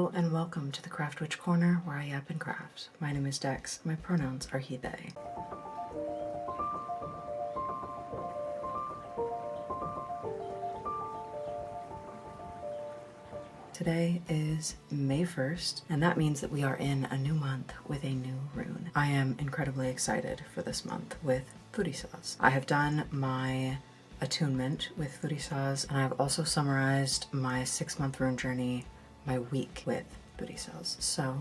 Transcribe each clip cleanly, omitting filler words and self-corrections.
Hello and welcome to the Craft Witch Corner, where I yap and craft. My name is Dex. My pronouns are he, they. Today is May 1st, and that means that we are in a new month with a new rune. I am incredibly excited for this month with Thurisaz. I have done my attunement with Thurisaz, and I've also summarized my 6-month rune journey, my week with Thurisaz. So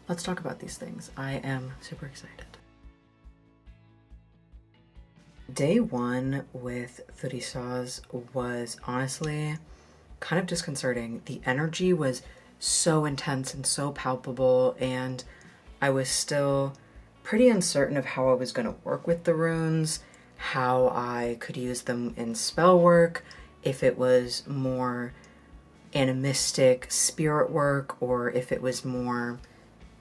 let's talk about these things. I am super excited. Day 1 with Thurisaz was honestly kind of disconcerting. The energy was so intense and so palpable, and I was still pretty uncertain of how I was going to work with the runes, how I could use them in spell work, if it was more animistic spirit work or if it was more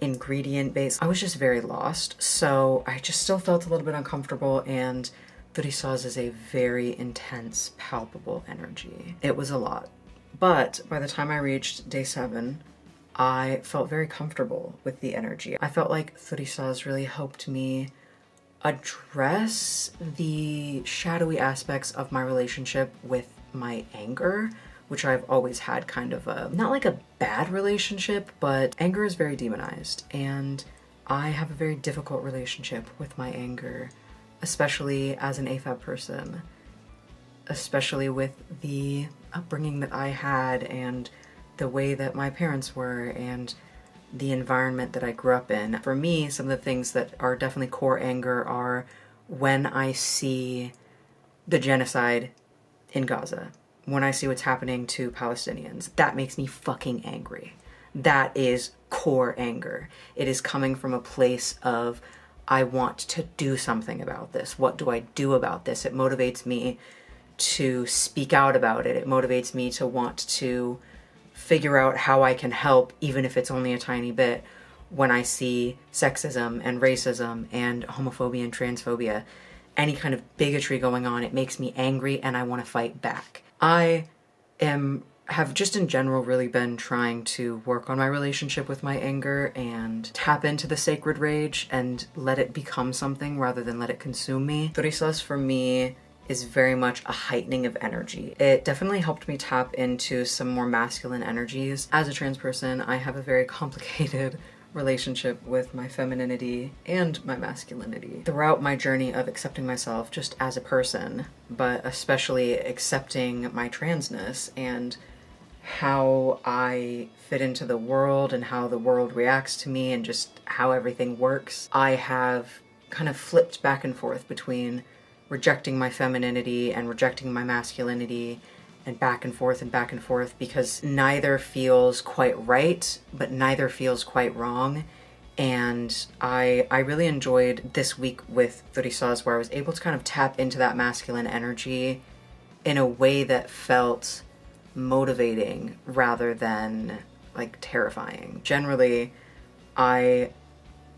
ingredient based. I was just very lost, so I just still felt a little bit uncomfortable, and Thurisaz is a very intense, palpable energy. It was a lot. But by the time I reached day 7, I felt very comfortable with the energy. I felt like Thurisaz really helped me address the shadowy aspects of my relationship with my anger, which I've always had kind of not like a bad relationship, but anger is very demonized, and I have a very difficult relationship with my anger, especially as an AFAB person, especially with the upbringing that I had and the way that my parents were and the environment that I grew up in. For me, some of the things that are definitely core anger are when I see the genocide in Gaza, when I see what's happening to Palestinians. That makes me fucking angry. That is core anger. It is coming from a place of, I want to do something about this. What do I do about this? It motivates me to speak out about it. It motivates me to want to figure out how I can help, even if it's only a tiny bit, when I see sexism and racism and homophobia and transphobia, any kind of bigotry going on. It makes me angry and I want to fight back. I have just in general really been trying to work on my relationship with my anger and tap into the sacred rage and let it become something rather than let it consume me. Thurisaz for me is very much a heightening of energy. It definitely helped me tap into some more masculine energies. As a trans person, I have a very complicated relationship with my femininity and my masculinity. Throughout my journey of accepting myself just as a person, but especially accepting my transness and how I fit into the world and how the world reacts to me and just how everything works, I have kind of flipped back and forth between rejecting my femininity and rejecting my masculinity, and back and forth, because neither feels quite right, but neither feels quite wrong. And I really enjoyed this week with Thurisaz, where I was able to kind of tap into that masculine energy in a way that felt motivating rather than like terrifying. Generally, I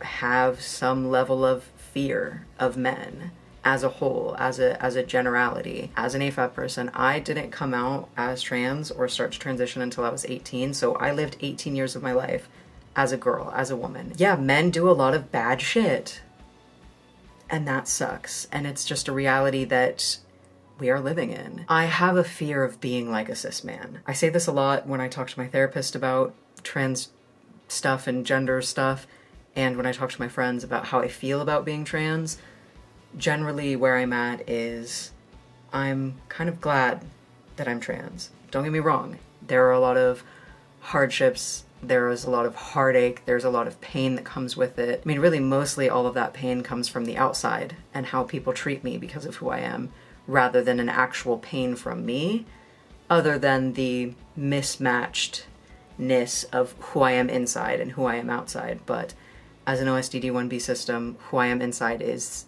have some level of fear of men as a whole, as a generality. As an AFAB person, I didn't come out as trans or start to transition until I was 18, so I lived 18 years of my life as a girl, as a woman. Yeah, men do a lot of bad shit, and that sucks, and it's just a reality that we are living in. I have a fear of being like a cis man. I say this a lot when I talk to my therapist about trans stuff and gender stuff, and when I talk to my friends about how I feel about being trans. Generally, where I'm at is I'm kind of glad that I'm trans. Don't get me wrong. There are a lot of hardships. There is a lot of heartache. There's a lot of pain that comes with it. I mean, really, mostly all of that pain comes from the outside and how people treat me because of who I am, rather than an actual pain from me, other than the mismatchedness of who I am inside and who I am outside. But as an OSDD1B system, who I am inside is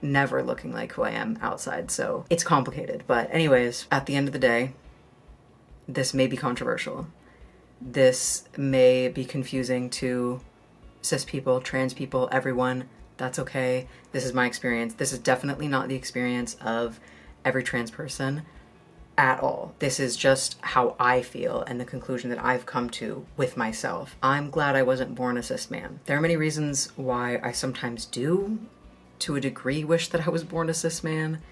never looking like who I am outside, so it's complicated. But anyways, at the end of the day, this may be controversial. This may be confusing to cis people, trans people, everyone. That's okay. This is my experience. This is definitely not the experience of every trans person. at all. This is just how I feel and the conclusion that I've come to with myself. I'm glad I wasn't born a cis man. There are many reasons why I sometimes do, to a degree, wish that I was born a cis man.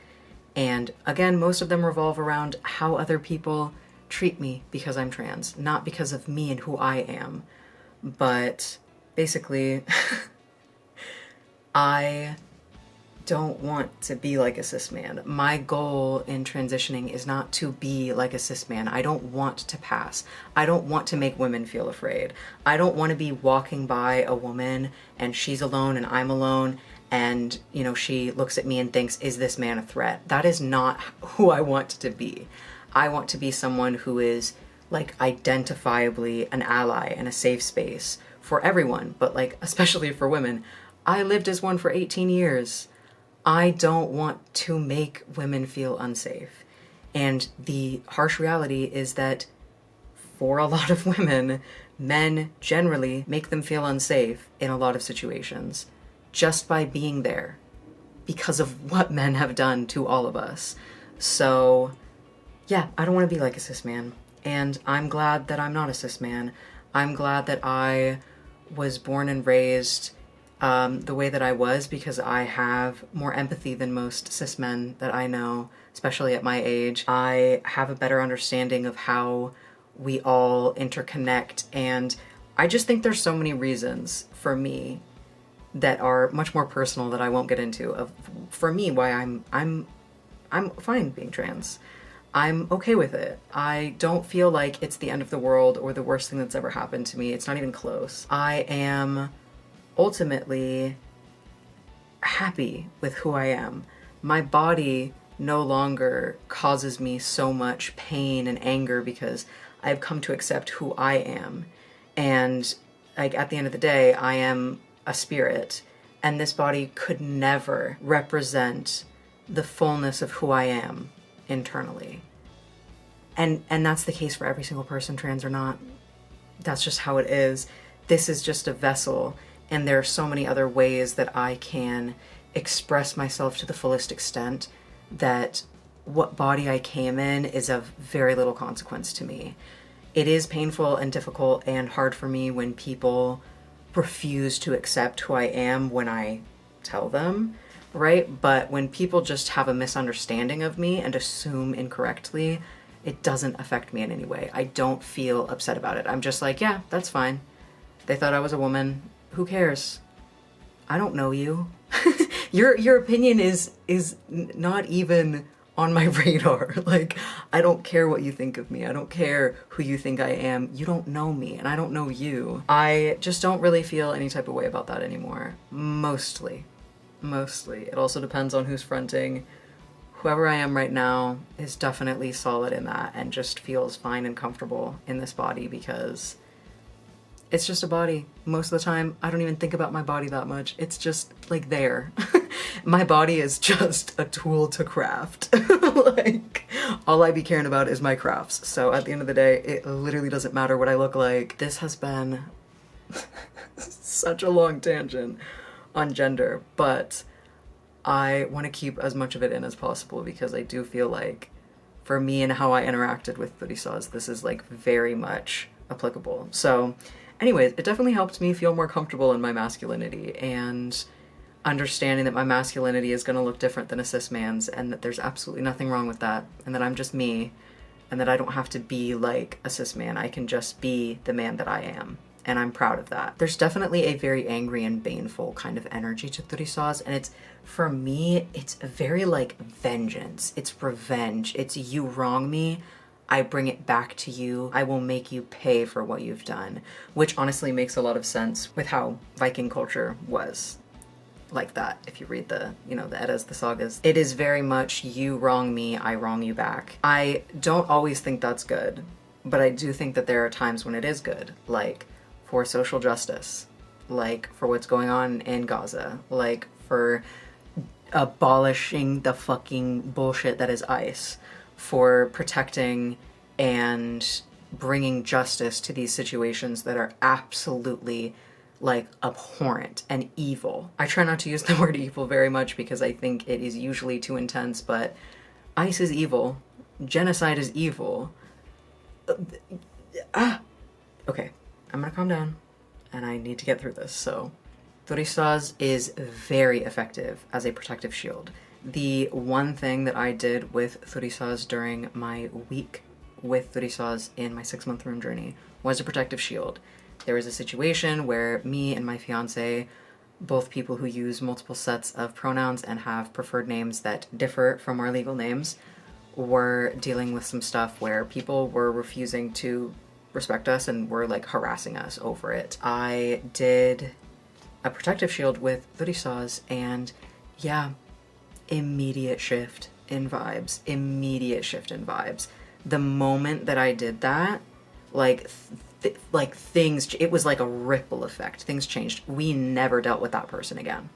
And again, most of them revolve around how other people treat me because I'm trans, not because of me and who I am. But basically, I don't want to be like a cis man. My goal in transitioning is not to be like a cis man. I don't want to pass. I don't want to make women feel afraid. I don't want to be walking by a woman and she's alone and I'm alone and, you know, she looks at me and thinks, is this man a threat? That is not who I want to be. I want to be someone who is like identifiably an ally and a safe space for everyone, but like especially for women. I lived as one for 18 years. I don't want to make women feel unsafe. And the harsh reality is that for a lot of women, men generally make them feel unsafe in a lot of situations just by being there because of what men have done to all of us. So yeah, I don't want to be like a cis man. And I'm glad that I'm not a cis man. I'm glad that I was born and raised the way that I was, because I have more empathy than most cis men that I know, especially at my age. I have a better understanding of how we all interconnect, and I just think there's so many reasons for me that are much more personal that I won't get into of for me why I'm fine being trans. I'm okay with it. I don't feel like it's the end of the world or the worst thing that's ever happened to me. It's not even close. I am ultimately happy with who I am. My body no longer causes me so much pain and anger because I've come to accept who I am. And like at the end of the day, I am a spirit, and this body could never represent the fullness of who I am internally. And that's the case for every single person, trans or not. That's just how it is. This is just a vessel. And there are so many other ways that I can express myself to the fullest extent that what body I came in is of very little consequence to me. It is painful and difficult and hard for me when people refuse to accept who I am when I tell them, right? But when people just have a misunderstanding of me and assume incorrectly, it doesn't affect me in any way. I don't feel upset about it. I'm just like, yeah, that's fine. They thought I was a woman. Who cares? I don't know you. Your opinion is not even on my radar. Like, I don't care what you think of me. I don't care who you think I am. You don't know me, and I don't know you. I just don't really feel any type of way about that anymore. Mostly. It also depends on who's fronting. Whoever I am right now is definitely solid in that and just feels fine and comfortable in this body because it's just a body. Most of the time, I don't even think about my body that much. It's just like there. My body is just a tool to craft. Like, all I be caring about is my crafts. So at the end of the day, it literally doesn't matter what I look like. This has been such a long tangent on gender, but I want to keep as much of it in as possible because I do feel like for me and how I interacted with Thurisaz, this is like very much applicable. So anyways, it definitely helped me feel more comfortable in my masculinity and understanding that my masculinity is going to look different than a cis man's and that there's absolutely nothing wrong with that and that I'm just me and that I don't have to be like a cis man. I can just be the man that I am. And I'm proud of that. There's definitely a very angry and baneful kind of energy to Thurisaz, and it's, for me, it's very like vengeance. It's revenge. It's you wrong me, I bring it back to you. I will make you pay for what you've done, which honestly makes a lot of sense with how Viking culture was like that. If you read the, the Eddas, the sagas, it is very much you wrong me, I wrong you back. I don't always think that's good, but I do think that there are times when it is good, like for social justice, like for what's going on in Gaza, like for abolishing the fucking bullshit that is ICE, for protecting and bringing justice to these situations that are absolutely like abhorrent and evil. I try not to use the word evil very much because I think it is usually too intense, but ICE is evil. genocide is evil. Okay, I'm gonna calm down and I need to get through this. So, Thurisaz is very effective as a protective shield. The one thing that I did with Thurisaz during my week with Thurisaz in my 6-month rune journey was a protective shield. There was a situation where me and my fiance, both people who use multiple sets of pronouns and have preferred names that differ from our legal names, were dealing with some stuff where people were refusing to respect us and were like harassing us over it. I did a protective shield with Thurisaz, and yeah, immediate shift in vibes. Immediate shift in vibes. The moment that I did that, like things, it was like a ripple effect. Things changed. We never dealt with that person again.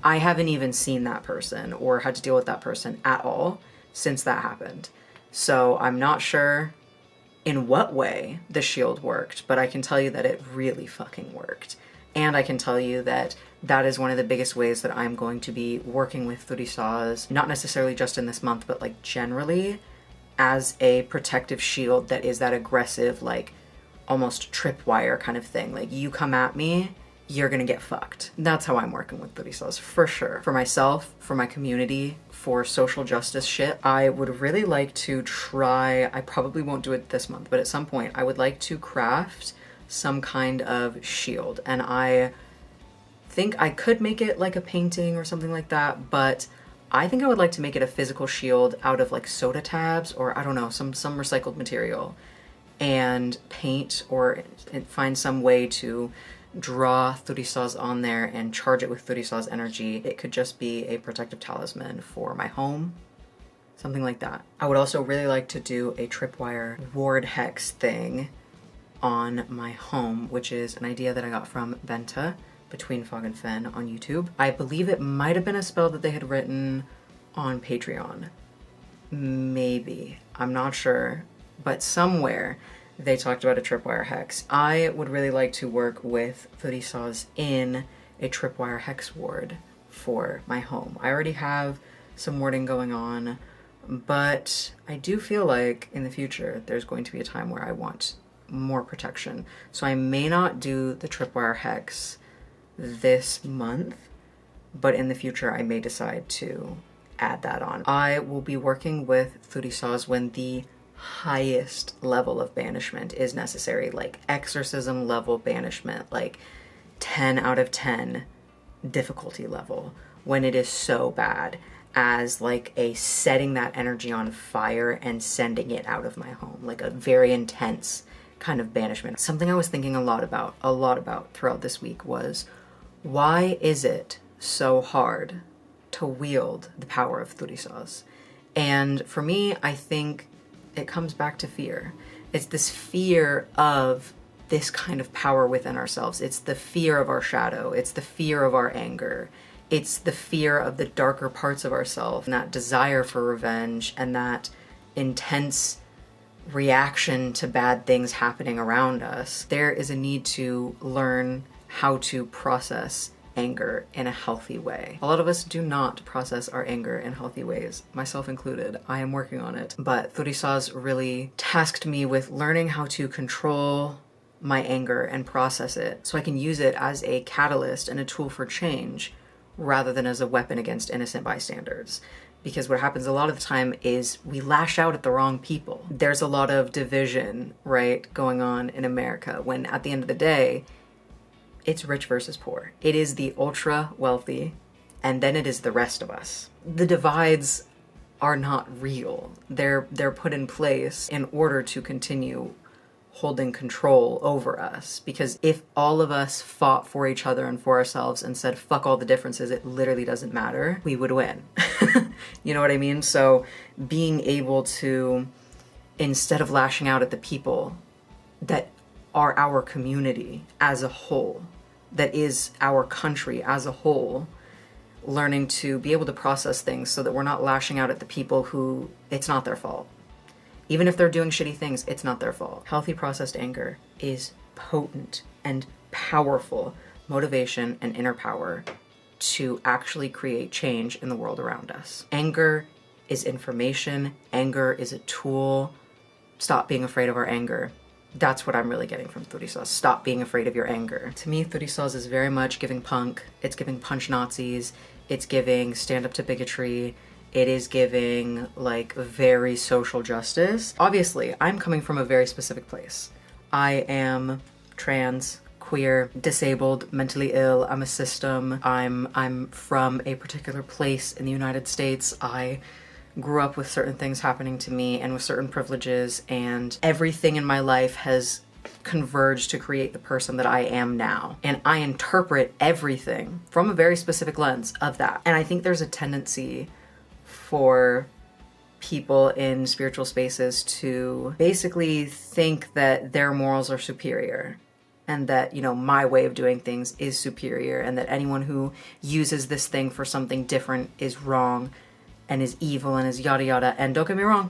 I haven't even seen that person or had to deal with that person at all since that happened. So I'm not sure in what way the shield worked, but I can tell you that it really fucking worked. And I can tell you that that is one of the biggest ways that I'm going to be working with Thurisaz, not necessarily just in this month, but like generally as a protective shield that is that aggressive, like almost tripwire kind of thing. Like, you come at me, you're gonna get fucked. That's how I'm working with Thurisaz, for sure. For myself, for my community, for social justice shit, I would really like to try, I probably won't do it this month, but at some point I would like to craft some kind of shield. And I think I could make it like a painting or something like that, but I think I would like to make it a physical shield out of like soda tabs or I don't know, some recycled material, and paint or find some way to draw Thurisaz on there and charge it with Thurisaz energy. It could just be a protective talisman for my home, something like that. I would also really like to do a tripwire ward hex thing on my home, which is an idea that I got from Benta, Between Fog and Fen, on YouTube. I believe it might have been a spell that they had written on Patreon. Maybe. I'm not sure. But somewhere they talked about a tripwire hex. I would really like to work with Thurisaz in a tripwire hex ward for my home. I already have some warding going on, but I do feel like in the future there's going to be a time where I want more protection. So I may not do the tripwire hex this month, but in the future I may decide to add that on. I will be working with Thurisaz when the highest level of banishment is necessary, like exorcism level banishment, like 10 out of 10 difficulty level, when it is so bad as like a setting that energy on fire and sending it out of my home, like a very intense kind of banishment. Something I was thinking a lot about throughout this week was, why is it so hard to wield the power of Thurisaz? And for me, I think it comes back to fear. It's this fear of this kind of power within ourselves. It's the fear of our shadow. It's the fear of our anger. It's the fear of the darker parts of ourselves, and that desire for revenge and that intense reaction to bad things happening around us. There is a need to learn how to process anger in a healthy way. A lot of us do not process our anger in healthy ways, myself included. I am working on it. But Thurisaz really tasked me with learning how to control my anger and process it so I can use it as a catalyst and a tool for change rather than as a weapon against innocent bystanders. Because what happens a lot of the time is we lash out at the wrong people. There's a lot of division, right, going on in America, when at the end of the day, it's rich versus poor. It is the ultra wealthy, and then it is the rest of us. The divides are not real. They're put in place in order to continue holding control over us. Because if all of us fought for each other and for ourselves and said, fuck all the differences, it literally doesn't matter, we would win. You know what I mean? So being able to, instead of lashing out at the people that are our community as a whole, that is our country as a whole, learning to be able to process things so that we're not lashing out at the people who it's not their fault. Even if they're doing shitty things, it's not their fault. Healthy processed anger is potent and powerful motivation and inner power to actually create change in the world around us. Anger is information. Anger is a tool. Stop being afraid of our anger. That's what I'm really getting from Thurisaz. Stop being afraid of your anger. To me, Thurisaz is very much giving punk. It's giving punch Nazis. It's giving stand up to bigotry. It is giving like very social justice. Obviously, I'm coming from a very specific place. I am trans, queer, disabled, mentally ill. I'm a system. I'm from a particular place in the United States. I grew up with certain things happening to me and with certain privileges, and everything in my life has converged to create the person that I am now. And I interpret everything from a very specific lens of that. And I think there's a tendency for people in spiritual spaces to basically think that their morals are superior, and that, you know, my way of doing things is superior, and that anyone who uses this thing for something different is wrong and is evil and is yada yada. And don't get me wrong,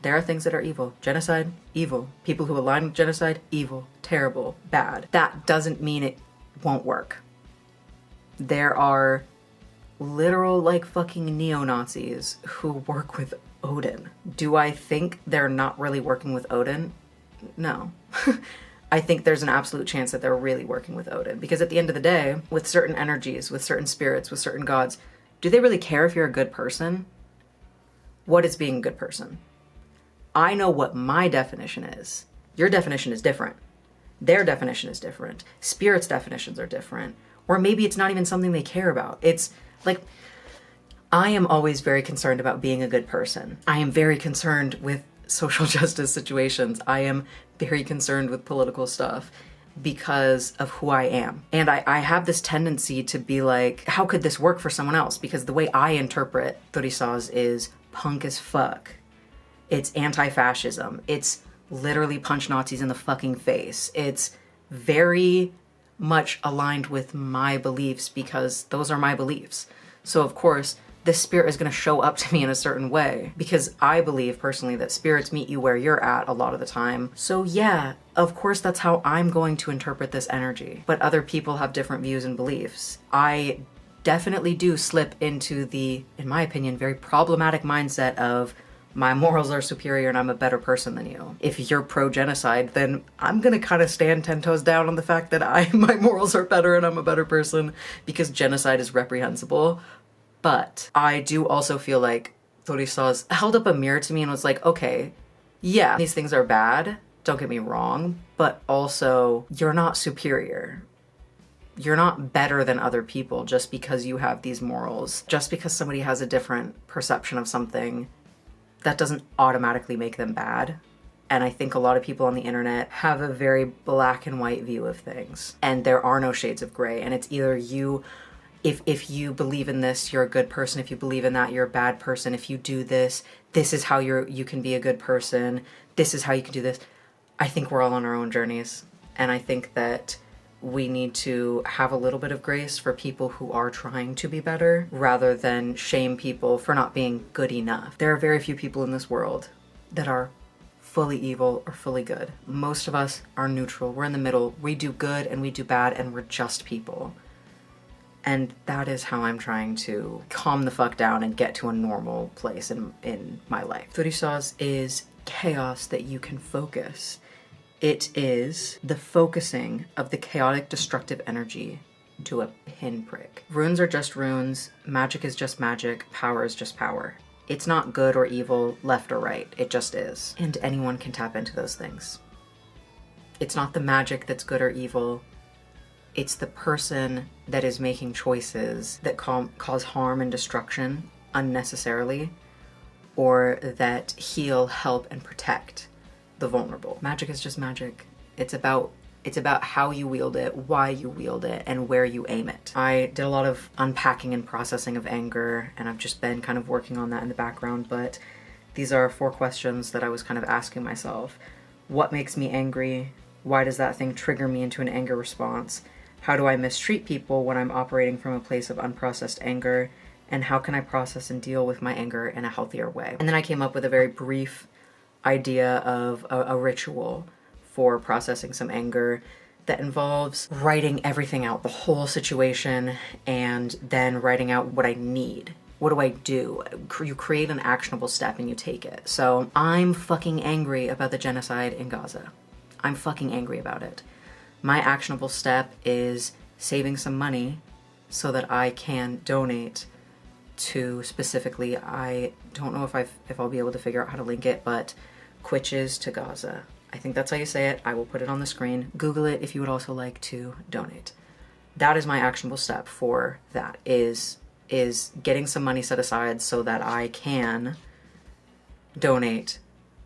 there are things that are evil. Genocide, evil. People who align with genocide, evil, terrible, bad. That doesn't mean it won't work. There are literal like fucking neo-Nazis who work with Odin. Do I think they're not really working with Odin? No. I think there's an absolute chance that they're really working with Odin, because at the end of the day, with certain energies, with certain spirits, with certain gods, do they really care if you're a good person? What is being a good person? I know what my definition is. Your definition is different. Their definition is different. Spirits' definitions are different. Or maybe it's not even something they care about. It's like, I am always very concerned about being a good person. I am very concerned with social justice situations. I am very concerned with political stuff because of who I am. And I have this tendency to be like, how could this work for someone else? Because the way I interpret Thurisaz is punk as fuck. It's anti-fascism. It's literally punch Nazis in the fucking face. It's very much aligned with my beliefs because those are my beliefs. So of course, this spirit is going to show up to me in a certain way, because I believe personally that spirits meet you where you're at a lot of the time. So yeah, of course that's how I'm going to interpret this energy. But other people have different views and beliefs. I definitely do slip into the, in my opinion, very problematic mindset of my morals are superior and I'm a better person than you. If you're pro-genocide, then I'm gonna kind of stand 10 toes down on the fact that my morals are better and I'm a better person, because genocide is reprehensible. But I do also feel like Thurisaz held up a mirror to me and was like, okay, yeah, these things are bad, don't get me wrong, but also you're not superior. You're not better than other people just because you have these morals. Just because somebody has a different perception of something, that doesn't automatically make them bad. And I think a lot of people on the internet have a very black and white view of things. And there are no shades of gray. And it's either you, if you believe in this, you're a good person. If you believe in that, you're a bad person. If you do this, this is how you can be a good person. This is how you can do this. I think we're all on our own journeys. And I think that we need to have a little bit of grace for people who are trying to be better, rather than shame people for not being good enough. There are very few people in this world that are fully evil or fully good. Most of us are neutral. We're in the middle. We do good and we do bad, and we're just people. And that is how I'm trying to calm the fuck down and get to a normal place in my life. Thurisaz is chaos that you can focus. It is the focusing of the chaotic destructive energy to a pinprick. Runes are just runes, magic is just magic, power is just power. It's not good or evil, left or right, it just is. And anyone can tap into those things. It's not the magic that's good or evil, it's the person that is making choices that cause harm and destruction unnecessarily, or that heal, help, and protect the vulnerable. Magic is just magic. It's about how you wield it, why you wield it, and where you aim it. I did a lot of unpacking and processing of anger, and I've just been kind of working on that in the background, but these are 4 questions that I was kind of asking myself. What makes me angry? Why does that thing trigger me into an anger response? How do I mistreat people when I'm operating from a place of unprocessed anger? And how can I process and deal with my anger in a healthier way? And then I came up with a very brief idea of a ritual for processing some anger that involves writing everything out, the whole situation, and then writing out what I need what do I do? You create an actionable step and you take it. So I'm fucking angry about the genocide in Gaza. I'm fucking angry about it. My actionable step is saving some money so that I can donate to, specifically, I don't know if I'll be able to figure out how to link it, but Quitches to Gaza. I think that's how you say it. I will put it on the screen. Google it if you would also like to donate. That is my actionable step for that, is getting some money set aside so that I can donate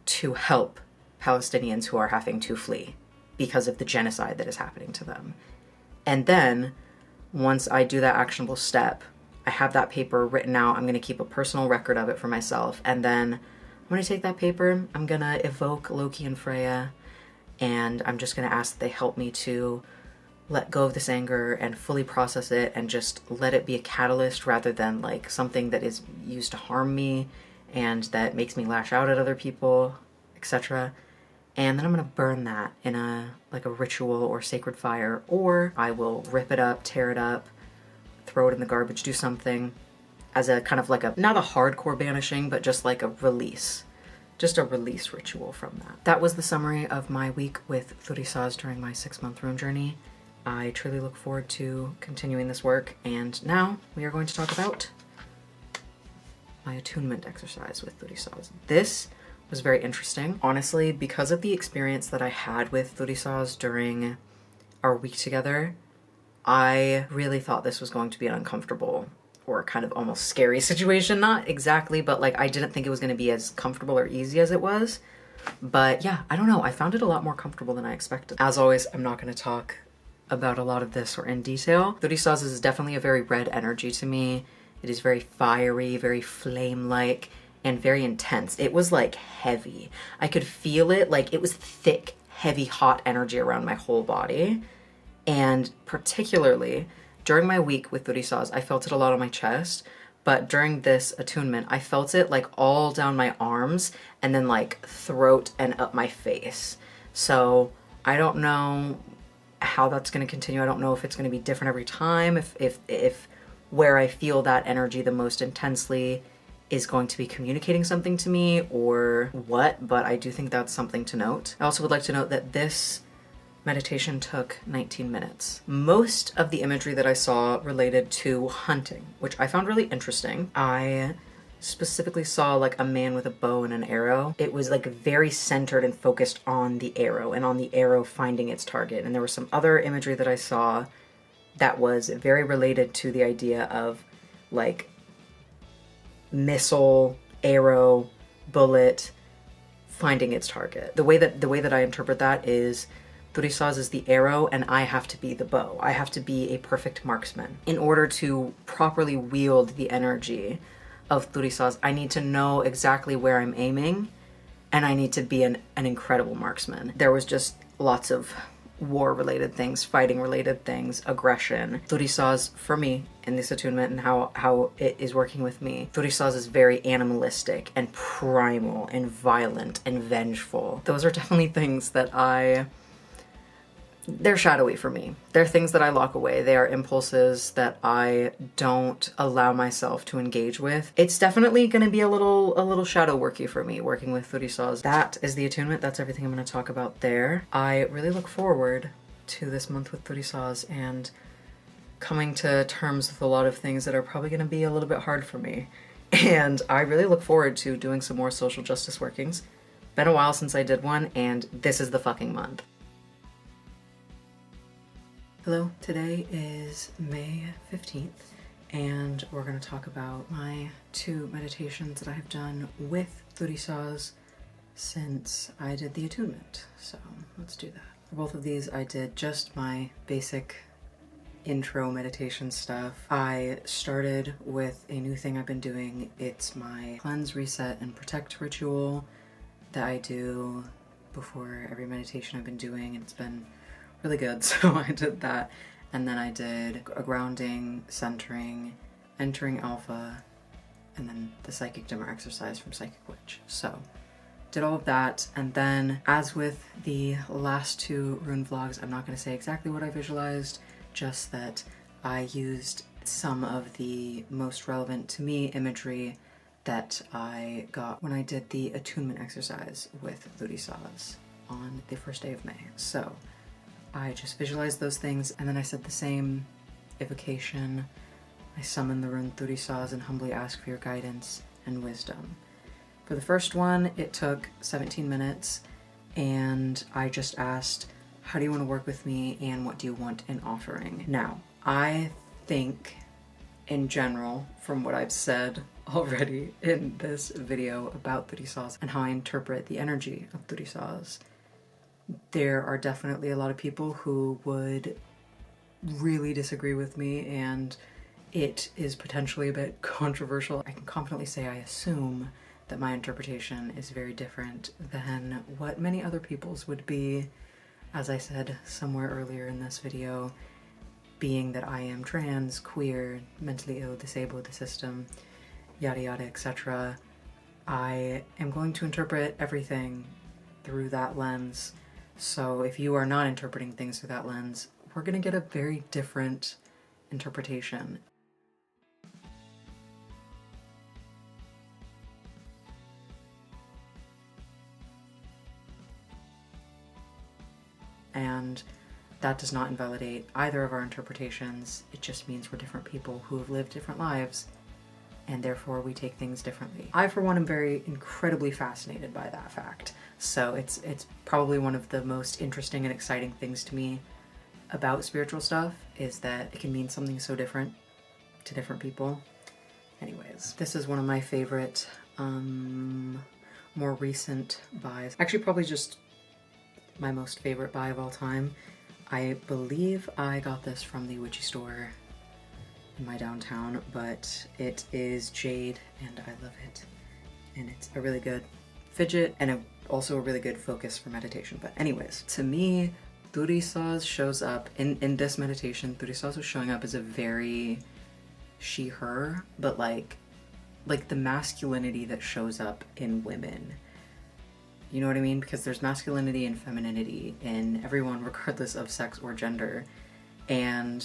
to help Palestinians who are having to flee because of the genocide that is happening to them. And then once I do that actionable step, I have that paper written out. I'm going to keep a personal record of it for myself. And then I'm going to take that paper, I'm going to evoke Loki and Freya, and I'm just going to ask that they help me to let go of this anger and fully process it and just let it be a catalyst rather than like something that is used to harm me and that makes me lash out at other people, etc. And then I'm going to burn that in a ritual or sacred fire, or I will rip it up, tear it up, throw it in the garbage, do something as a kind of like a, not a hardcore banishing, but just like a release. Just a release ritual from that. That was the summary of my week with Thurisaz during my 6-month rune journey. I truly look forward to continuing this work, and now we are going to talk about my attunement exercise with Thurisaz. This was very interesting. Honestly, because of the experience that I had with Thurisaz during our week together, I really thought this was going to be an uncomfortable or kind of almost scary situation. Not exactly, but like I didn't think it was going to be as comfortable or easy as it was. But yeah, I don't know. I found it a lot more comfortable than I expected. As always, I'm not going to talk about a lot of this or in detail. Thurisaz is definitely a very red energy to me. It is very fiery, very flame-like, and very intense. It was like heavy. I could feel it, like it was thick, heavy, hot energy around my whole body. And particularly during my week with Thurisaz, I felt it a lot on my chest, but during this attunement, I felt it like all down my arms and then like throat and up my face. So I don't know how that's going to continue. I don't know if it's going to be different every time, if where I feel that energy the most intensely is going to be communicating something to me or what, but I do think that's something to note. I also would like to note that this meditation took 19 minutes. Most of the imagery that I saw related to hunting, which I found really interesting. I specifically saw like a man with a bow and an arrow. It was like very centered and focused on the arrow and on the arrow finding its target. And there was some other imagery that I saw that was very related to the idea of like missile, arrow, bullet finding its target. The way that I interpret that is Thurisaz is the arrow and I have to be the bow. I have to be a perfect marksman. In order to properly wield the energy of Thurisaz, I need to know exactly where I'm aiming and I need to be an incredible marksman. There was just lots of war-related things, fighting-related things, aggression. Thurisaz, for me, in this attunement and how it is working with me, Thurisaz is very animalistic and primal and violent and vengeful. Those are definitely things that they're shadowy for me. They're things that I lock away. They are impulses that I don't allow myself to engage with. It's definitely going to be a little shadow worky for me working with Thurisaz. That is the attunement. That's everything I'm going to talk about there. I really look forward to this month with Thurisaz and coming to terms with a lot of things that are probably going to be a little bit hard for me. And I really look forward to doing some more social justice workings. Been a while since I did one, and this is the fucking month. Hello, today is May 15th, and we're going to talk about my 2 meditations that I have done with Thurisaz since I did the attunement. So let's do that. For both of these, I did just my basic intro meditation stuff. I started with a new thing I've been doing. It's my cleanse, reset, and protect ritual that I do before every meditation I've been doing, and it's been really good, so I did that. And then I did a grounding, centering, entering alpha, and then the psychic dimmer exercise from Psychic Witch. So did all of that, and then as with the last 2 rune vlogs, I'm not going to say exactly what I visualized, just that I used some of the most relevant to me imagery that I got when I did the attunement exercise with Thurisaz on the first day of May. So I just visualized those things, and then I said the same evocation. I summon the rune Thurisaz and humbly ask for your guidance and wisdom. For the first one, it took 17 minutes, and I just asked, how do you want to work with me, and what do you want in offering? Now, I think, in general, from what I've said already in this video about Thurisaz and how I interpret the energy of Thurisaz, there are definitely a lot of people who would really disagree with me, and it is potentially a bit controversial. I can confidently say I assume that my interpretation is very different than what many other people's would be. As I said somewhere earlier in this video, being that I am trans, queer, mentally ill, disabled, the system, yada yada, etc., I am going to interpret everything through that lens. So if you are not interpreting things through that lens, we're gonna get a very different interpretation. And that does not invalidate either of our interpretations. It just means we're different people who have lived different lives, and therefore we take things differently. I, for one, am very incredibly fascinated by that fact. So it's probably one of the most interesting and exciting things to me about spiritual stuff, is that it can mean something so different to different people. Anyways, this is one of my favorite, more recent buys. Actually, probably just my most favorite buy of all time. I believe I got this from the witchy store in my downtown, but it is jade and I love it. And it's a really good fidget and also a really good focus for meditation. But anyways, to me, Thurisaz shows up in this meditation. Thurisaz was showing up as a very she, her, but like the masculinity that shows up in women. You know what I mean? Because there's masculinity and femininity in everyone, regardless of sex or gender. And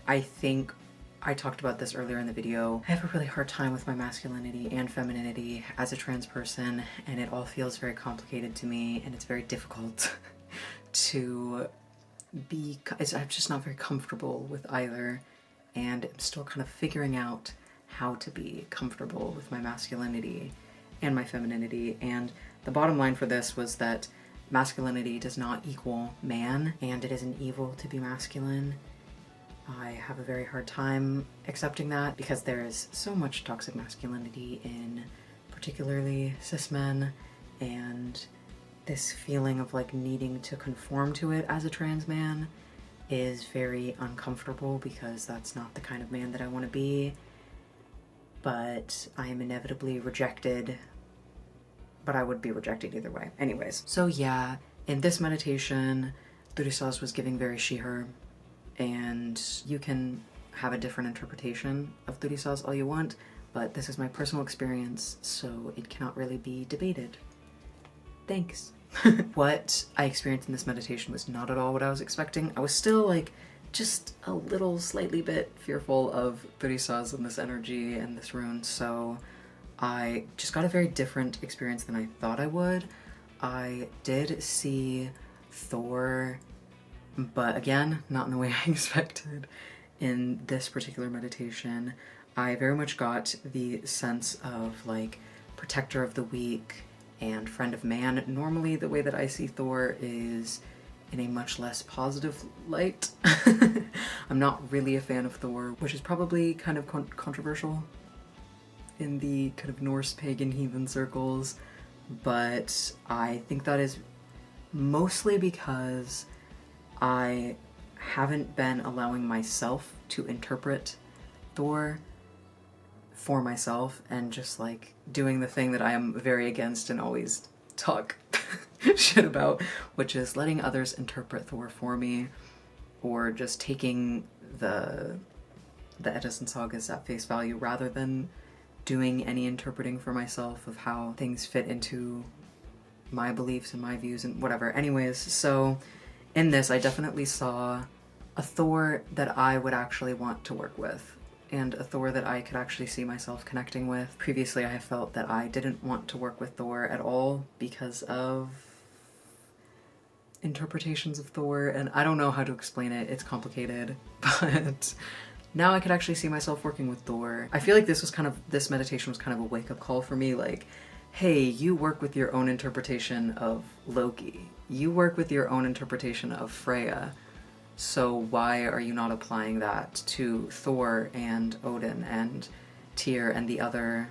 I think I talked about this earlier in the video. I have a really hard time with my masculinity and femininity as a trans person, and it all feels very complicated to me, and it's very difficult to be, I'm just not very comfortable with either, and I'm still kind of figuring out how to be comfortable with my masculinity and my femininity. And the bottom line for this was that masculinity does not equal man, and it isn't evil to be masculine. I have a very hard time accepting that because there is so much toxic masculinity in particularly cis men, and this feeling of like needing to conform to it as a trans man is very uncomfortable because that's not the kind of man that I want to be. But I am inevitably rejected, but I would be rejected either way. Anyways, so yeah, in this meditation, Thurisaz was giving very she-her, and you can have a different interpretation of Thurisaz all you want, but this is my personal experience, so it cannot really be debated. Thanks. What I experienced in this meditation was not at all what I was expecting. I was still like just a little slightly bit fearful of Thurisaz and this energy and this rune, so I just got a very different experience than I thought I would. I did see Thor, but again, not in the way I expected in this particular meditation. I very much got the sense of like protector of the weak and friend of man. Normally the way that I see Thor is in a much less positive light. I'm not really a fan of Thor, which is probably kind of controversial in the kind of Norse pagan heathen circles, but I think that is mostly because I haven't been allowing myself to interpret Thor for myself and just like doing the thing that I am very against and always talk shit about, which is letting others interpret Thor for me, or just taking the Edison sagas at face value rather than doing any interpreting for myself of how things fit into my beliefs and my views and whatever. Anyways, so in this I definitely saw a Thor that I would actually want to work with. and a Thor that I could actually see myself connecting with. Previously, I have felt that I didn't want to work with Thor at all because of interpretations of Thor, and I don't know how to explain it. It's complicated, but now I could actually see myself working with Thor. I feel like this meditation was kind of a wake-up call for me, like, hey, you work with your own interpretation of Loki. You work with your own interpretation of Freya. So why are you not applying that to Thor and Odin and Tyr and the other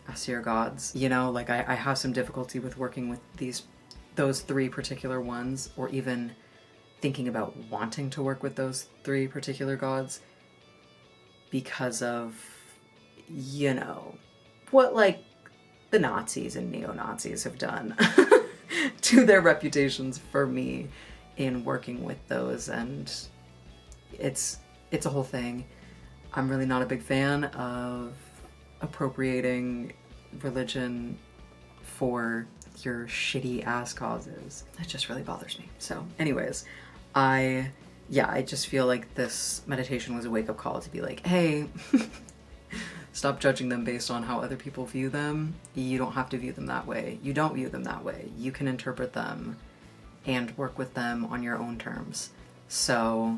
Aesir gods? You know, like I have some difficulty with working with those three particular ones, or even thinking about wanting to work with those three particular gods because of, you know, what like the Nazis and neo-Nazis have done to their reputations for me in working with those, and it's a whole thing. I'm really not a big fan of appropriating religion for your shitty ass causes. It just really bothers me. So anyways, I just feel like this meditation was a wake-up call to be like, hey, stop judging them based on how other people view them. You don't have to view them that way. You don't view them that way. You can interpret them and work with them on your own terms. So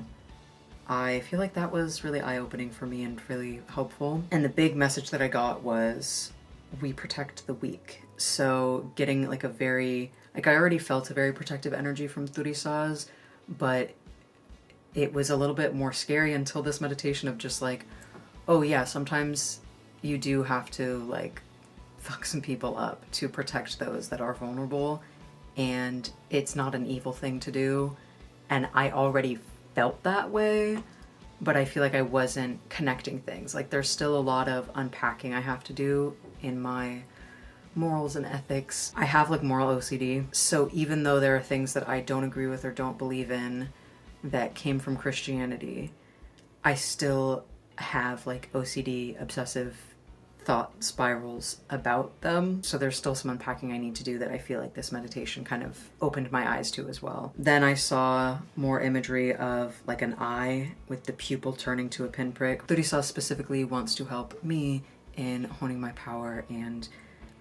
I feel like that was really eye-opening for me and really helpful. And the big message that I got was, we protect the weak. So getting like I already felt a very protective energy from Thurisaz, but it was a little bit more scary until this meditation of just like, oh yeah, sometimes you do have to like fuck some people up to protect those that are vulnerable, and it's not an evil thing to do. And I already felt that way, but I feel like I wasn't connecting things. Like there's still a lot of unpacking I have to do in my morals and ethics. I have like moral OCD, so even though there are things that I don't agree with or don't believe in that came from Christianity, I still have like OCD, obsessive thought spirals about them. So there's still some unpacking I need to do that I feel like this meditation kind of opened my eyes to as well. Then I saw more imagery of like an eye with the pupil turning to a pinprick. Thurisaz specifically wants to help me in honing my power, and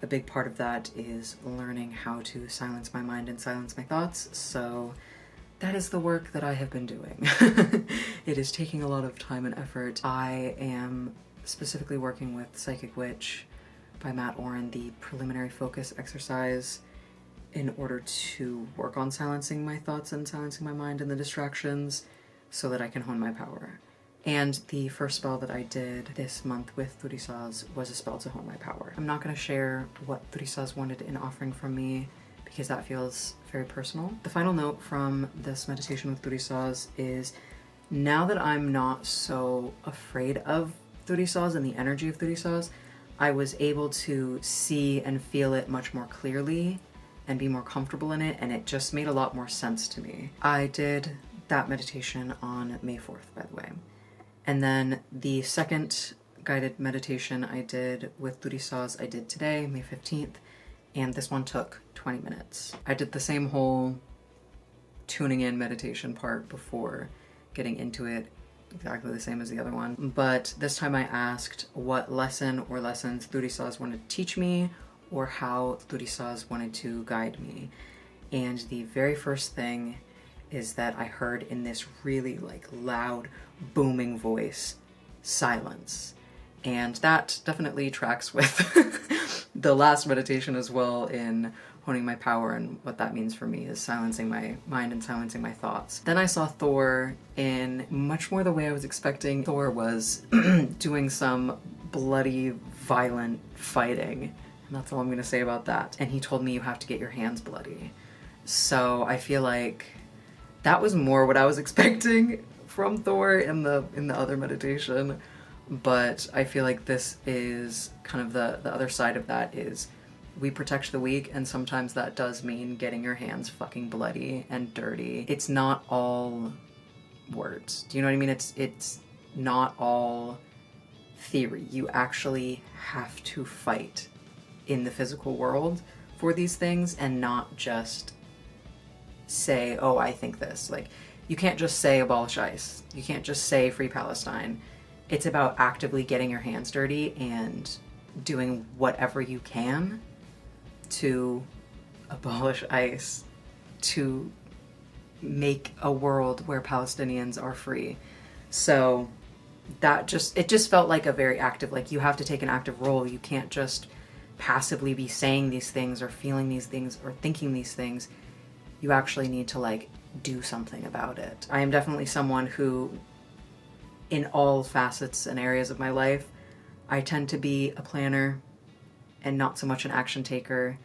a big part of that is learning how to silence my mind and silence my thoughts. So that is the work that I have been doing. It is taking a lot of time and effort. I am specifically working with Psychic Witch by Matt Oren, the preliminary focus exercise, in order to work on silencing my thoughts and silencing my mind and the distractions so that I can hone my power. And the first spell that I did this month with Thurisaz was a spell to hone my power. I'm not going to share what Thurisaz wanted in offering from me because that feels very personal. The final note from this meditation with Thurisaz is, now that I'm not so afraid of Thurisaz and the energy of Thurisaz, I was able to see and feel it much more clearly and be more comfortable in it, and it just made a lot more sense to me. I did that meditation on May 4th, by the way. And then the second guided meditation I did with Thurisaz I did today, May 15th, and this one took 20 minutes. I did the same whole tuning in meditation part before getting into it, exactly the same as the other one. But this time I asked what lesson or lessons Thurisaz wanted to teach me, or how Thurisaz wanted to guide me. And the very first thing is that I heard in this really like loud, booming voice, silence. And that definitely tracks with the last meditation as well in honing my power, and what that means for me is silencing my mind and silencing my thoughts. Then I saw Thor in much more the way I was expecting. Thor was doing some bloody, violent fighting, and that's all I'm gonna say about that. And he told me you have to get your hands bloody. So I feel like that was more what I was expecting from Thor in the other meditation. But I feel like this is kind of the other side of that is, we protect the weak, and sometimes that does mean getting your hands fucking bloody and dirty. It's not all words. Do you know what I mean? It's not all theory. You actually have to fight in the physical world for these things, and not just say, oh, I think this. Like, you can't just say abolish ICE. You can't just say free Palestine. It's about actively getting your hands dirty and doing whatever you can to abolish ICE, to make a world where Palestinians are free. So it just felt like a very active, like you have to take an active role. You can't just passively be saying these things or feeling these things or thinking these things. You actually need to like do something about it. I am definitely someone who, in all facets and areas of my life, I tend to be a planner and not so much an action taker,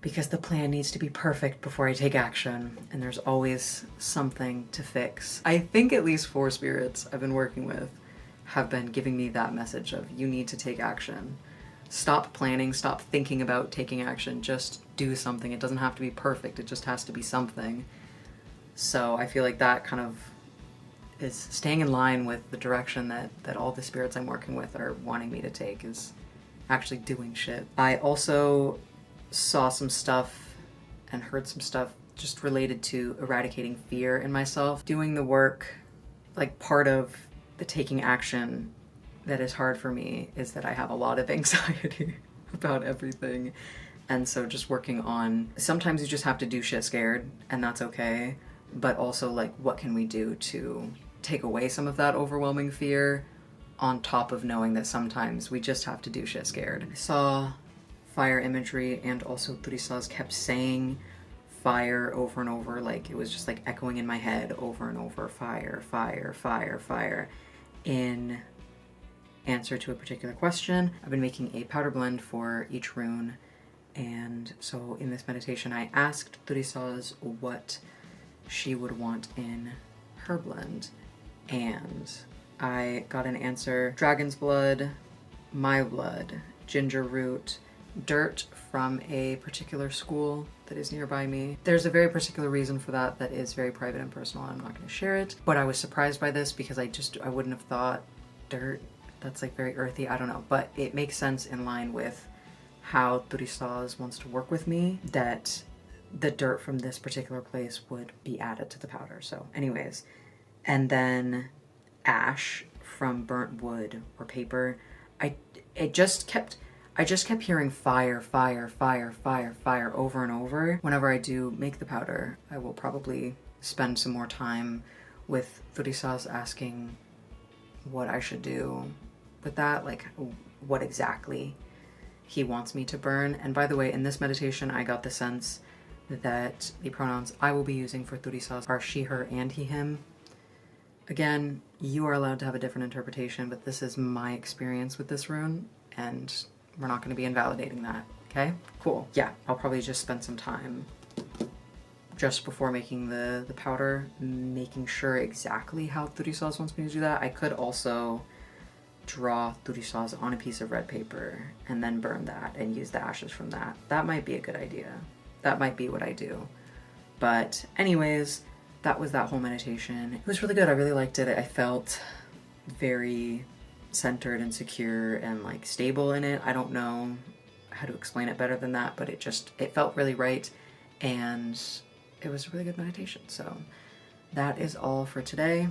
because the plan needs to be perfect before I take action, and there's always something to fix. I think at least 4 spirits I've been working with have been giving me that message of you need to take action. Stop planning, stop thinking about taking action, just do something. It doesn't have to be perfect, it just has to be something. So I feel like that kind of is staying in line with the direction that all the spirits I'm working with are wanting me to take, is actually doing shit. I also saw some stuff and heard some stuff just related to eradicating fear in myself. Doing the work, like part of the taking action that is hard for me is that I have a lot of anxiety about everything. And so just working on, sometimes you just have to do shit scared, and that's okay. But also like, what can we do to take away some of that overwhelming fear, on top of knowing that sometimes we just have to do shit scared. I saw fire imagery, and also Thurisaz kept saying fire over and over, like it was just like echoing in my head over and over, fire, fire, fire, fire, in answer to a particular question. I've been making a powder blend for each rune, and so in this meditation I asked Thurisaz what she would want in her blend, and I got an answer: dragon's blood, my blood, ginger root, dirt from a particular school that is nearby me. There's a very particular reason for that that is very private and personal. I'm not going to share it, but I was surprised by this because I wouldn't have thought dirt. That's like very earthy. I don't know, but it makes sense in line with how Thurisaz wants to work with me, that the dirt from this particular place would be added to the powder. So anyways, and then ash from burnt wood or paper. I just kept hearing fire, fire, fire, fire, fire over and over. Whenever I do make the powder, I will probably spend some more time with Thurisaz asking what I should do with that, like what exactly he wants me to burn. And by the way, in this meditation, I got the sense that the pronouns I will be using for Thurisaz are she, her, and he, him. Again, you are allowed to have a different interpretation, but this is my experience with this rune, and we're not going to be invalidating that, okay? Cool. Yeah, I'll probably just spend some time just before making the powder, making sure exactly how Thurisaz wants me to do that. I could also draw Thurisaz on a piece of red paper and then burn that and use the ashes from that. That might be a good idea. That might be what I do. But anyways, that was that whole meditation. It was really good. I really liked it. I felt very centered and secure and like stable in it. I don't know how to explain it better than that, but it felt really right, and it was a really good meditation. So that is all for today.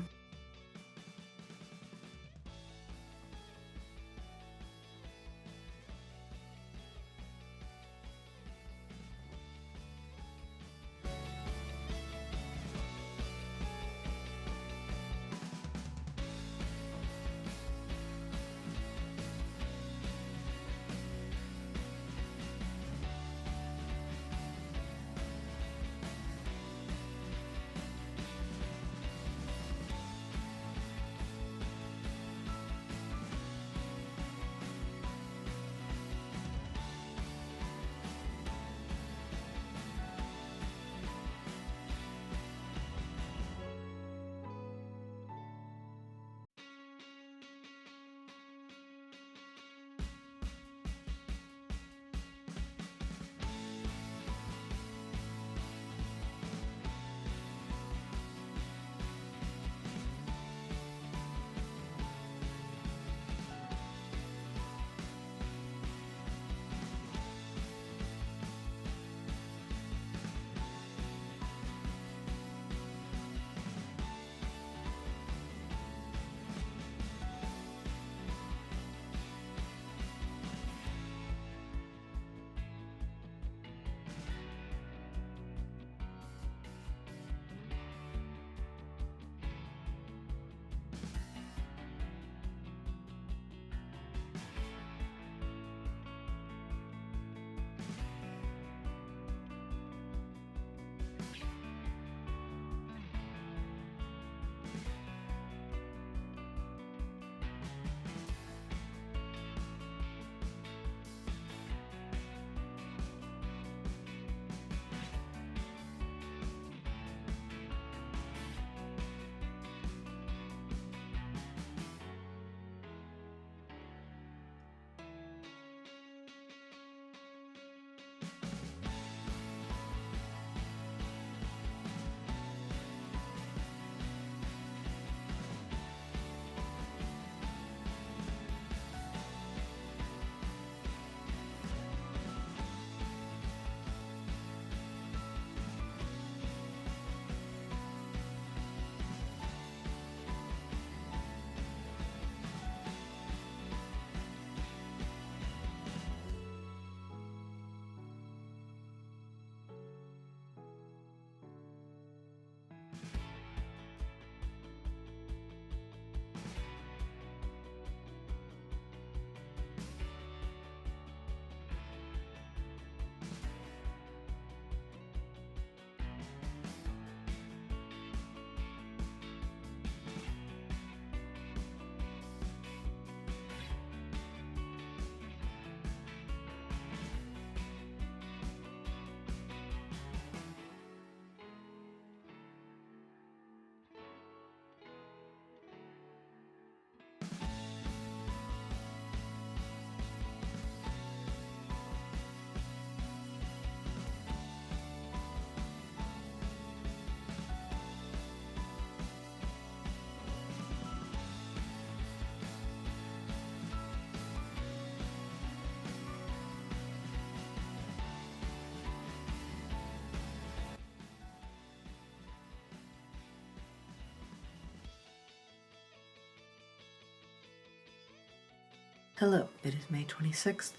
Hello, it is May 26th.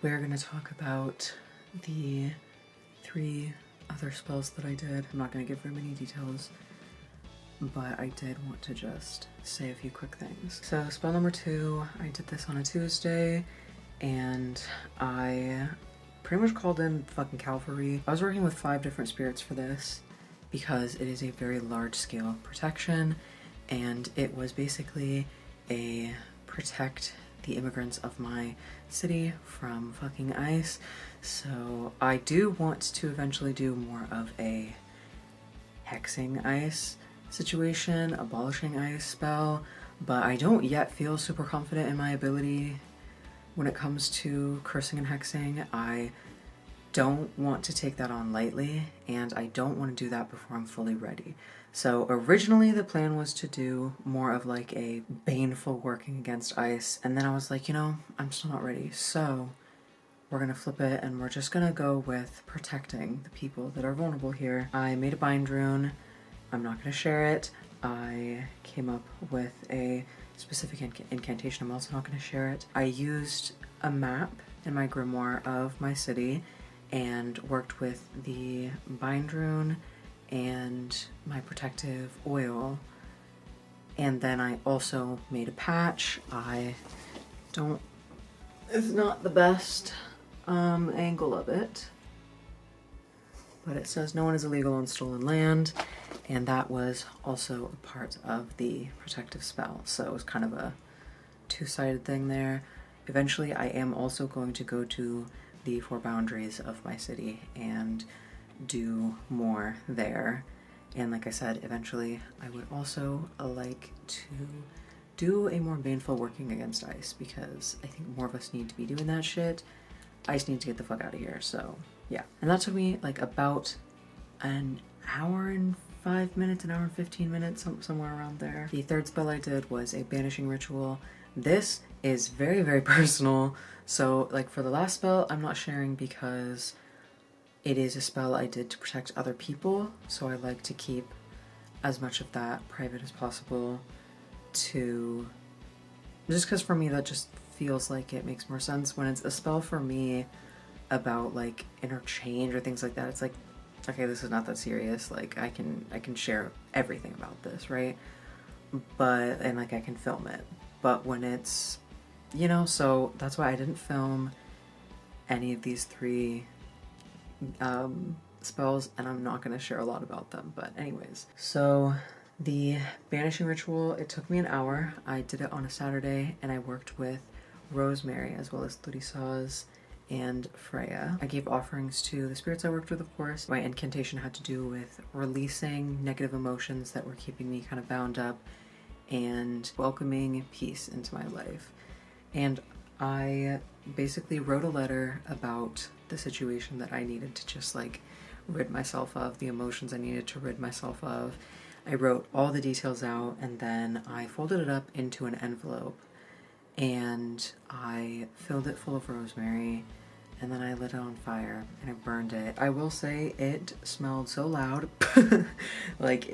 We're going to talk about the 3 other spells that I did. I'm not going to give very many details, but I did want to just say a few quick things. So spell number 2, I did this on a Tuesday, and I pretty much called in fucking cavalry. I was working with 5 different spirits for this because it is a very large scale protection, and it was basically a protect the immigrants of my city from fucking ice. So I do want to eventually do more of a hexing ice situation, abolishing ice spell, but I don't yet feel super confident in my ability when it comes to cursing and hexing. I don't want to take that on lightly, and I don't want to do that before I'm fully ready. So originally the plan was to do more of like a baneful working against ice, and then I was like, you know, I'm still not ready. So we're gonna flip it, and we're just gonna go with protecting the people that are vulnerable here. I made a bind rune. I'm not gonna share it. I came up with a specific incantation. I'm also not gonna share it. I used a map in my grimoire of my city and worked with the bind rune and my protective oil, and then I also made a patch. It's not the best angle of it, but it says no one is illegal on stolen land, and that was also a part of the protective spell, so it was kind of a two-sided thing there. Eventually I am also going to go to the 4 boundaries of my city and do more there. And like I said, eventually I would also like to do a more baneful working against ice, because I think more of us need to be doing that shit. Ice needs to get the fuck out of here, so yeah. And that took me like about an hour and 5 minutes, an hour and 15 minutes, somewhere around there. The 3rd spell I did was a banishing ritual. This is very, very personal, so like for the last spell I'm not sharing because it is a spell I did to protect other people, so I like to keep as much of that private as possible, just because for me that just feels like it makes more sense. When it's a spell for me about like interchange or things like that, it's like, okay, this is not that serious, like I can share everything about this, right? And like I can film it. But when it's, you know, so that's why I didn't film any of these 3 spells, and I'm not going to share a lot about them, but anyways. So the banishing ritual, it took me an hour. I did it on a Saturday, and I worked with Rosemary as well as Thurisaz and Freya. I gave offerings to the spirits I worked with, of course. My incantation had to do with releasing negative emotions that were keeping me kind of bound up and welcoming peace into my life. And I basically wrote a letter about the situation that I needed to just like rid myself of, the emotions I needed to rid myself of. I wrote all the details out, and then I folded it up into an envelope, and I filled it full of rosemary, and then I lit it on fire and I burned it. I will say it smelled so loud. Like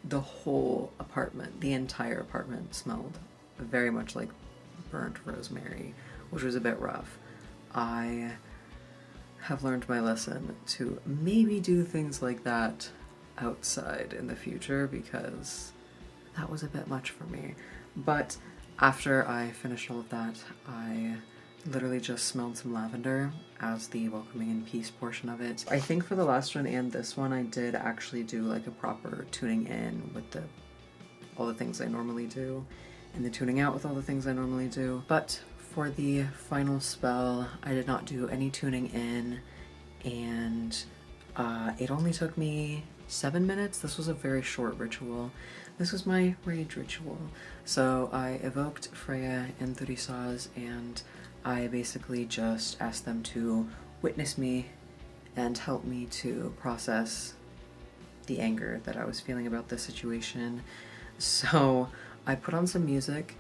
the whole apartment, the entire apartment smelled very much like burnt rosemary, which was a bit rough. I have learned my lesson to maybe do things like that outside in the future, because that was a bit much for me. But after I finished all of that, I literally just smelled some lavender as the welcoming and peace portion of it. I think for the last one and this one, I did actually do like a proper tuning in with all the things I normally do, and the tuning out with all the things I normally do. But for the final spell, I did not do any tuning in, and it only took me 7 minutes. This was a very short ritual. This was my rage ritual. So I evoked Freya and Thurisaz, and I basically just asked them to witness me and help me to process the anger that I was feeling about this situation. So I put on some music,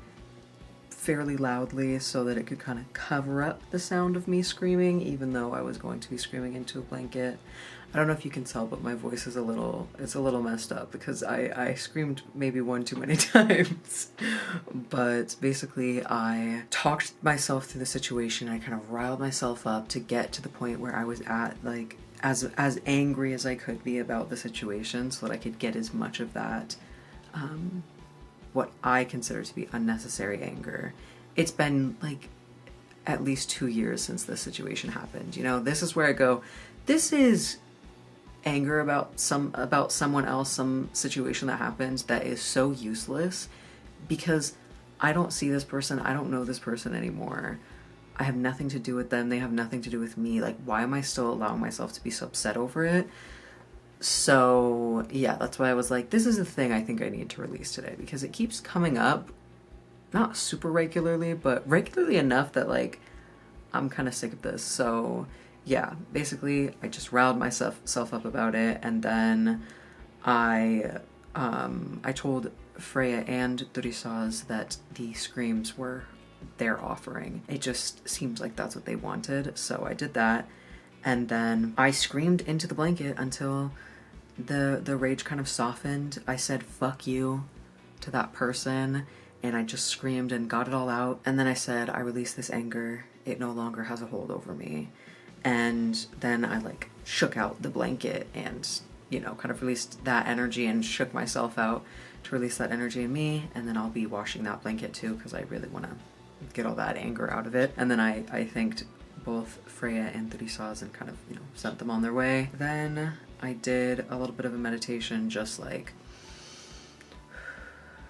fairly loudly so that it could kind of cover up the sound of me screaming, even though I was going to be screaming into a blanket. I don't know if you can tell, but my voice is it's a little messed up because I screamed maybe one too many times. But basically I talked myself through the situation. I kind of riled myself up to get to the point where I was at like as angry as I could be about the situation so that I could get as much of that what I consider to be unnecessary anger. It's been like at least 2 years since this situation happened. You know, this is where I go, this is anger about someone else, some situation that happened that is so useless because I don't see this person, I don't know this person anymore. I have nothing to do with them, they have nothing to do with me. Like, why am I still allowing myself to be so upset over it? So yeah, that's why I was like, this is a thing I think I need to release today because it keeps coming up, not super regularly, but regularly enough that like I'm kind of sick of this. So yeah, basically I just riled myself up about it, and then I told Freya and Thurisaz that the screams were their offering. It just seemed like that's what they wanted, so I did that, and then I screamed into the blanket until the rage kind of softened. I said fuck you to that person, and I just screamed and got it all out, and then I said I release this anger, it no longer has a hold over me. And then I like shook out the blanket and, you know, kind of released that energy and shook myself out to release that energy in me. And then I'll be washing that blanket too because I really want to get all that anger out of it. And then I thanked both Freya and Thurisaz and kind of, you know, sent them on their way. Then I did a little bit of a meditation, just like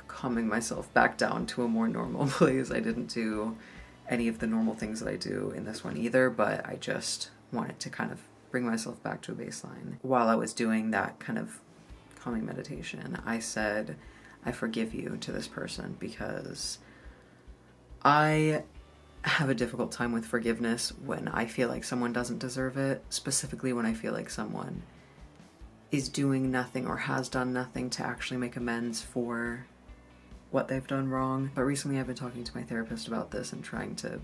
calming myself back down to a more normal place. I didn't do any of the normal things that I do in this one either, but I just wanted to kind of bring myself back to a baseline. While I was doing that kind of calming meditation, I said, I forgive you to this person because I have a difficult time with forgiveness when I feel like someone doesn't deserve it, specifically when I feel like someone is doing nothing or has done nothing to actually make amends for what they've done wrong. But recently I've been talking to my therapist about this and trying to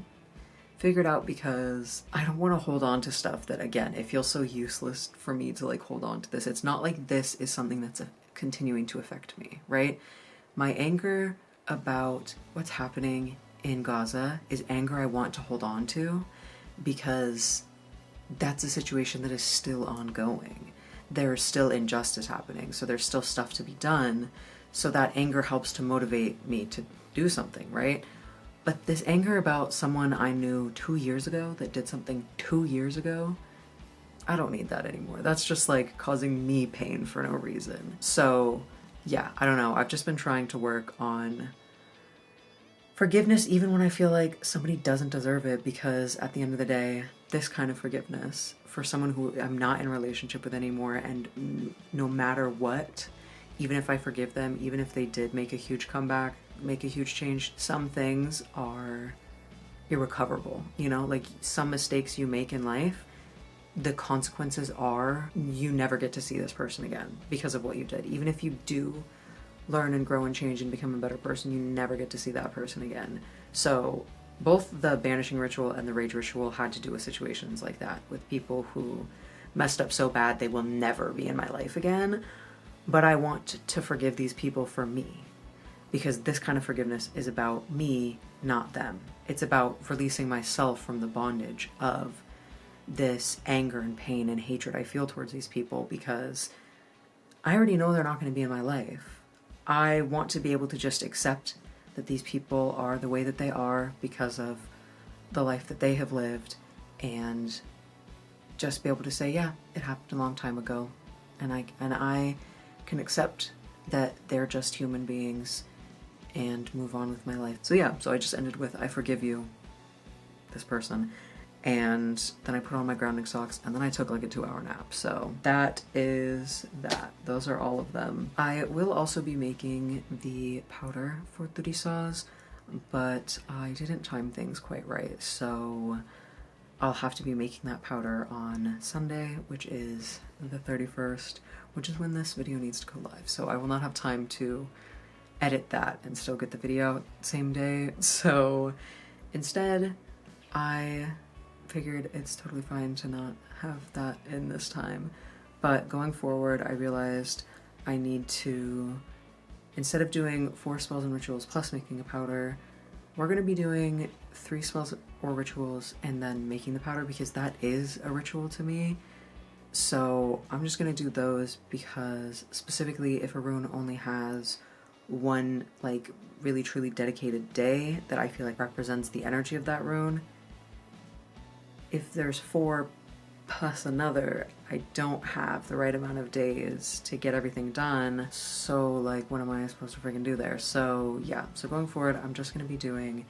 figure it out because I don't want to hold on to stuff that, again, it feels so useless for me to like hold on to this. It's not like this is something that's continuing to affect me, right? My anger about what's happening in Gaza is anger I want to hold on to because that's a situation that is still ongoing. There's still injustice happening, so there's still stuff to be done. So that anger helps to motivate me to do something, right? But this anger about someone I knew 2 years ago that did something 2 years ago, I don't need that anymore. That's just like causing me pain for no reason. So yeah, I don't know. I've just been trying to work on forgiveness even when I feel like somebody doesn't deserve it, because at the end of the day, this kind of forgiveness for someone who I'm not in a relationship with anymore, and no matter what, even if I forgive them, even if they did make a huge comeback, make a huge change, some things are irrecoverable, you know? Like, some mistakes you make in life, the consequences are you never get to see this person again because of what you did. Even if you do learn and grow and change and become a better person, you never get to see that person again. So both the banishing ritual and the rage ritual had to do with situations like that, with people who messed up so bad they will never be in my life again. But I want to forgive these people for me, because this kind of forgiveness is about me, not them. It's about releasing myself from the bondage of this anger and pain and hatred I feel towards these people, because I already know they're not going to be in my life. I want to be able to just accept that these people are the way that they are because of the life that they have lived, and just be able to say, yeah, it happened a long time ago, and I can accept that they're just human beings and move on with my life. So yeah, so I just ended with, I forgive you, this person. And then I put on my grounding socks, and then I took like a 2-hour nap. So that is that. Those are all of them. I will also be making the powder for Thurisaz, but I didn't time things quite right. So I'll have to be making that powder on Sunday, which is the 31st, which is when this video needs to go live. So I will not have time to edit that and still get the video out same day. So instead, I figured it's totally fine to not have that in this time. But going forward, I realized I need to, instead of doing 4 spells and rituals plus making a powder, we're going to be doing 3 spells or rituals and then making the powder, because that is a ritual to me. So I'm just going to do those because specifically if a rune only has one like really truly dedicated day that I feel like represents the energy of that rune, if there's 4 plus another, I don't have the right amount of days to get everything done. So like, what am I supposed to freaking do there? So yeah, so going forward, I'm just going to be doing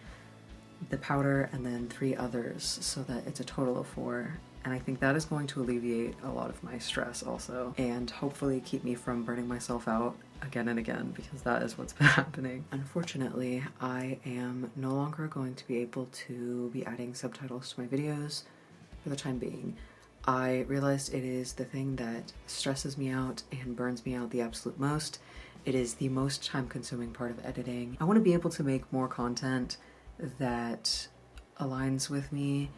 the powder and then 3 others so that it's a total of 4. And I think that is going to alleviate a lot of my stress also, and hopefully keep me from burning myself out again and again, because that is what's been happening. Unfortunately, I am no longer going to be able to be adding subtitles to my videos for the time being. I realized it is the thing that stresses me out and burns me out the absolute most. It is the most time-consuming part of editing. I want to be able to make more content that aligns with me,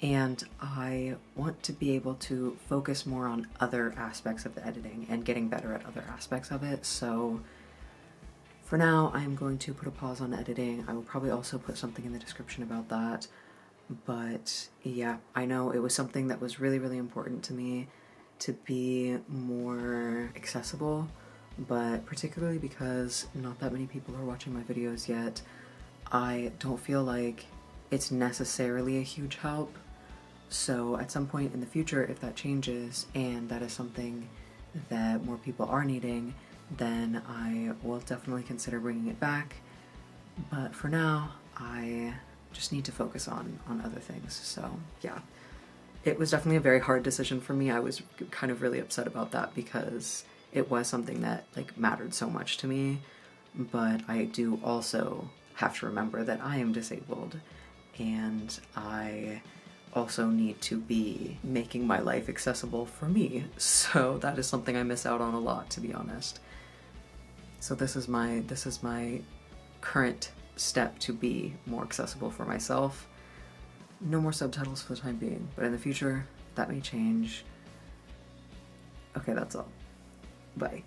and I want to be able to focus more on other aspects of the editing and getting better at other aspects of it. So for now, I'm going to put a pause on editing. I will probably also put something in the description about that. But yeah, I know it was something that was really, really important to me to be more accessible, but particularly because not that many people are watching my videos yet, I don't feel like it's necessarily a huge help. So at some point in the future, if that changes and that is something that more people are needing, then I will definitely consider bringing it back. But for now, I just need to focus on other things. So yeah, it was definitely a very hard decision for me. I was kind of really upset about that because it was something that like mattered so much to me. But I do also have to remember that I am disabled, and I also need to be making my life accessible for me. So that is something I miss out on a lot, to be honest. So this is my current step to be more accessible for myself. No more subtitles for the time being, but in the future, that may change. Okay, that's all. Bye.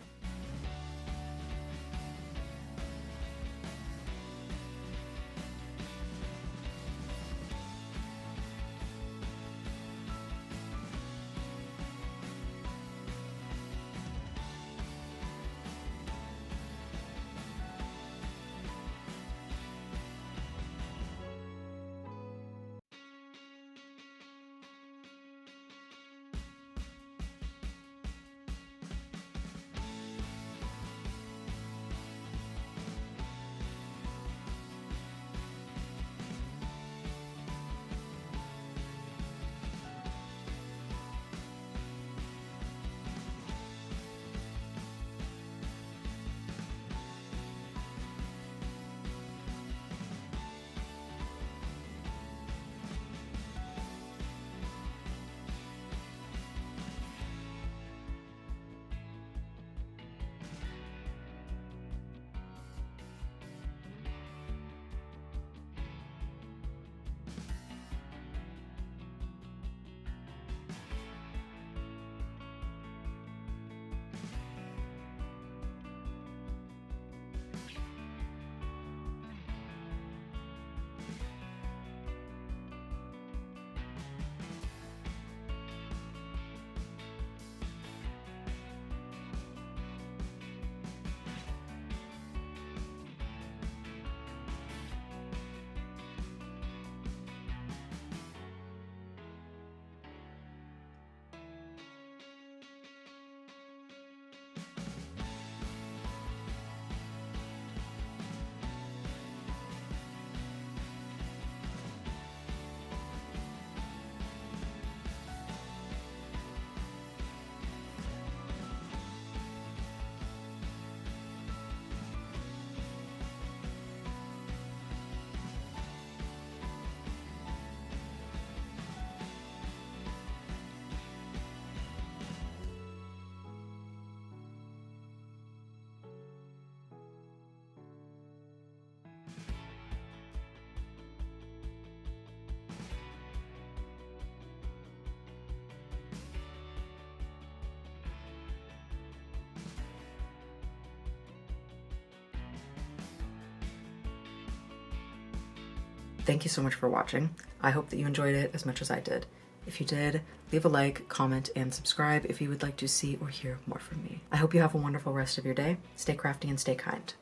thank you so much for watching. I hope that you enjoyed it as much as I did. If you did, leave a like, comment, and subscribe if you would like to see or hear more from me. I hope you have a wonderful rest of your day. Stay crafty and stay kind.